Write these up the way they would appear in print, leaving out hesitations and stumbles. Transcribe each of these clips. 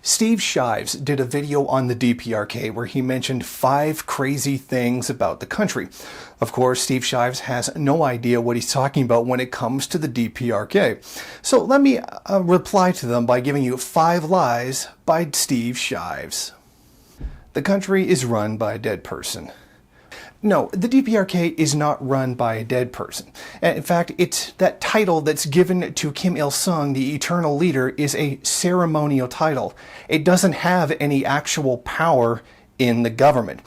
Steve Shives did a video on the DPRK where he mentioned 5 crazy things about the country. Of course, Steve Shives has no idea what he's talking about when it comes to the DPRK. So let me reply to them by giving you 5 lies by Steve Shives. The country is run by a dead person. No, the DPRK is not run by a dead person. In fact, it's that title that's given to Kim Il-sung, the eternal leader, is a ceremonial title. It doesn't have any actual power in the government.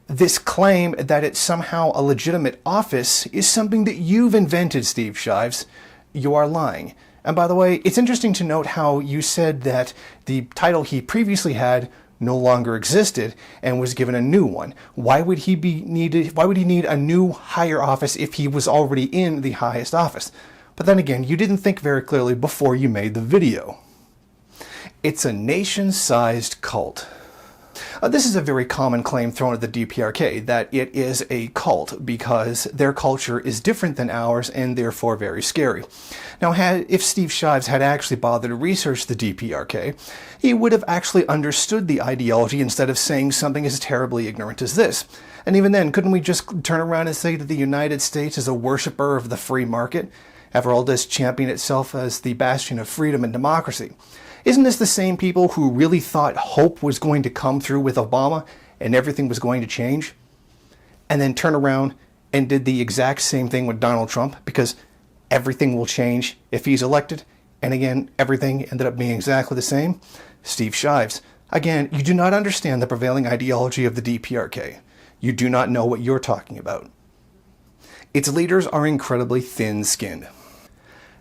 This claim that it's somehow a legitimate office is something that you've invented, Steve Shives. You are lying. And by the way, it's interesting to note how you said that the title he previously had no longer existed and was given a new one. Why would he need a new higher office if he was already in the highest office? But then again, you didn't think very clearly before you made the video. It's a nation-sized cult. This is a very common claim thrown at the DPRK, that it is a cult because their culture is different than ours and therefore very scary. Now, if Steve Shives had actually bothered to research the DPRK, he would have actually understood the ideology instead of saying something as terribly ignorant as this. And even then, couldn't we just turn around and say that the United States is a worshiper of the free market? After all, does champion itself as the bastion of freedom and democracy. Isn't this the same people who really thought hope was going to come through with Obama and everything was going to change? And then turn around and did the exact same thing with Donald Trump because everything will change if he's elected. And again, everything ended up being exactly the same. Steve Shives. Again, you do not understand the prevailing ideology of the DPRK. You do not know what you're talking about. Its leaders are incredibly thin-skinned.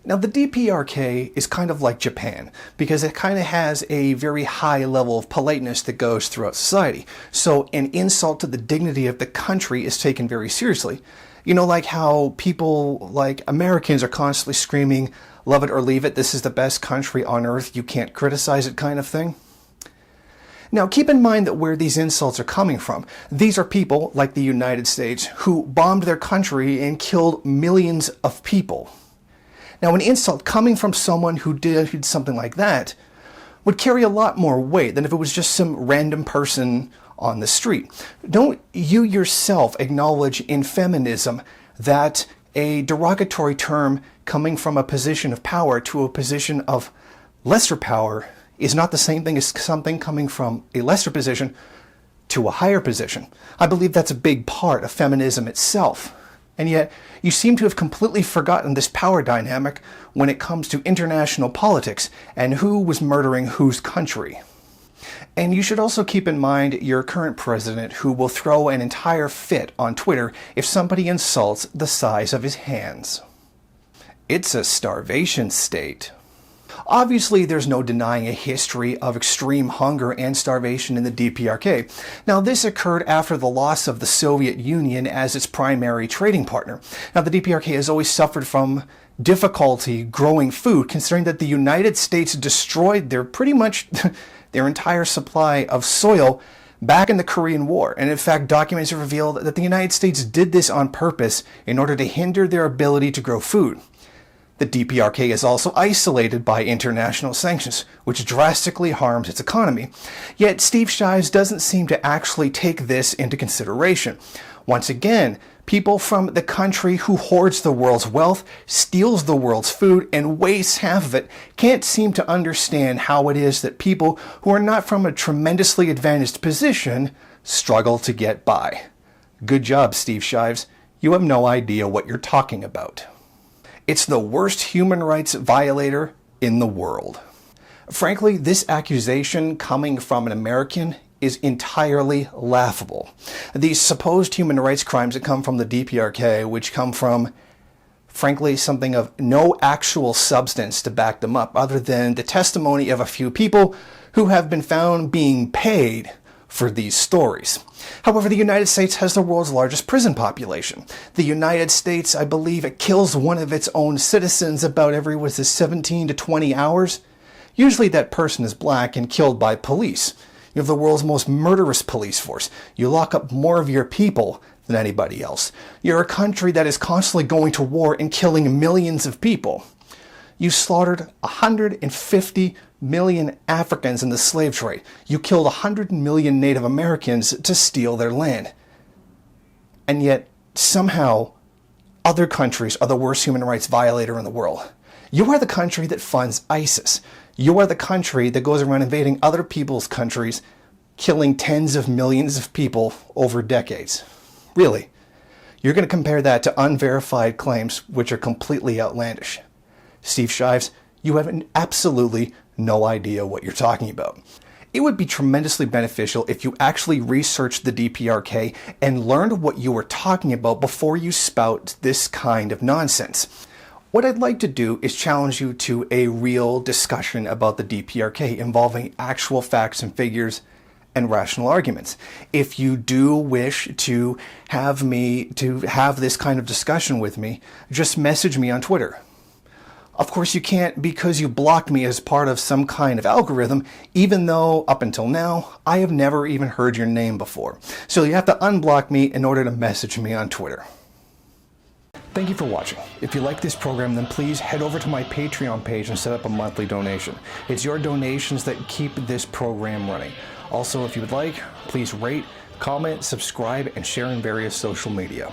Now, the DPRK is kind of like Japan because it kind of has a very high level of politeness that goes throughout society. So an insult to the dignity of the country is taken very seriously. You know, like how people like Americans are constantly screaming, "Love it or leave it, this is the best country on earth, you can't criticize it," kind of thing. Now, keep in mind that where these insults are coming from, these are people like the United States who bombed their country and killed millions of people. Now, an insult coming from someone who did something like that would carry a lot more weight than if it was just some random person on the street. Don't you yourself acknowledge in feminism that a derogatory term coming from a position of power to a position of lesser power is not the same thing as something coming from a lesser position to a higher position? I believe that's a big part of feminism itself. And yet, you seem to have completely forgotten this power dynamic when it comes to international politics and who was murdering whose country. And you should also keep in mind your current president, who will throw an entire fit on Twitter if somebody insults the size of his hands. It's a starvation state. Obviously, there's no denying a history of extreme hunger and starvation in the DPRK. Now, this occurred after the loss of the Soviet Union as its primary trading partner. Now, the DPRK has always suffered from difficulty growing food, considering that the United States destroyed pretty much their entire supply of soil back in the Korean War. And in fact, documents have revealed that the United States did this on purpose in order to hinder their ability to grow food. The DPRK is also isolated by international sanctions, which drastically harms its economy. Yet Steve Shives doesn't seem to actually take this into consideration. Once again, people from the country who hoards the world's wealth, steals the world's food, and wastes half of it can't seem to understand how it is that people who are not from a tremendously advantaged position struggle to get by. Good job, Steve Shives. You have no idea what you're talking about. It's the worst human rights violator in the world. Frankly, this accusation coming from an American is entirely laughable. These supposed human rights crimes that come from the DPRK, which come from, frankly, something of no actual substance to back them up, other than the testimony of a few people who have been found being paid for these stories. However, the United States has the world's largest prison population. The United States, I believe, it kills one of its own citizens about every, 17 to 20 hours? Usually that person is black and killed by police. You have the world's most murderous police force. You lock up more of your people than anybody else. You're a country that is constantly going to war and killing millions of people. You slaughtered 150 million Africans in the slave trade. You killed 100 million Native Americans to steal their land. And yet, somehow, other countries are the worst human rights violator in the world. You are the country that funds ISIS. You are the country that goes around invading other people's countries, killing tens of millions of people over decades. Really? You're going to compare that to unverified claims, which are completely outlandish. Steve Shives, you have absolutely no idea what you're talking about. It would be tremendously beneficial if you actually researched the DPRK and learned what you were talking about before you spout this kind of nonsense. What I'd like to do is challenge you to a real discussion about the DPRK involving actual facts and figures and rational arguments. If you do wish to have this kind of discussion with me, just message me on Twitter. Of course you can't, because you blocked me as part of some kind of algorithm, even though up until now I have never even heard your name before. So you have to unblock me in order to message me on Twitter. Thank you for watching. If you like this program, then please head over to my Patreon page and set up a monthly donation. It's your donations that keep this program running. Also, if you would like, please rate, comment, subscribe, and share in various social media.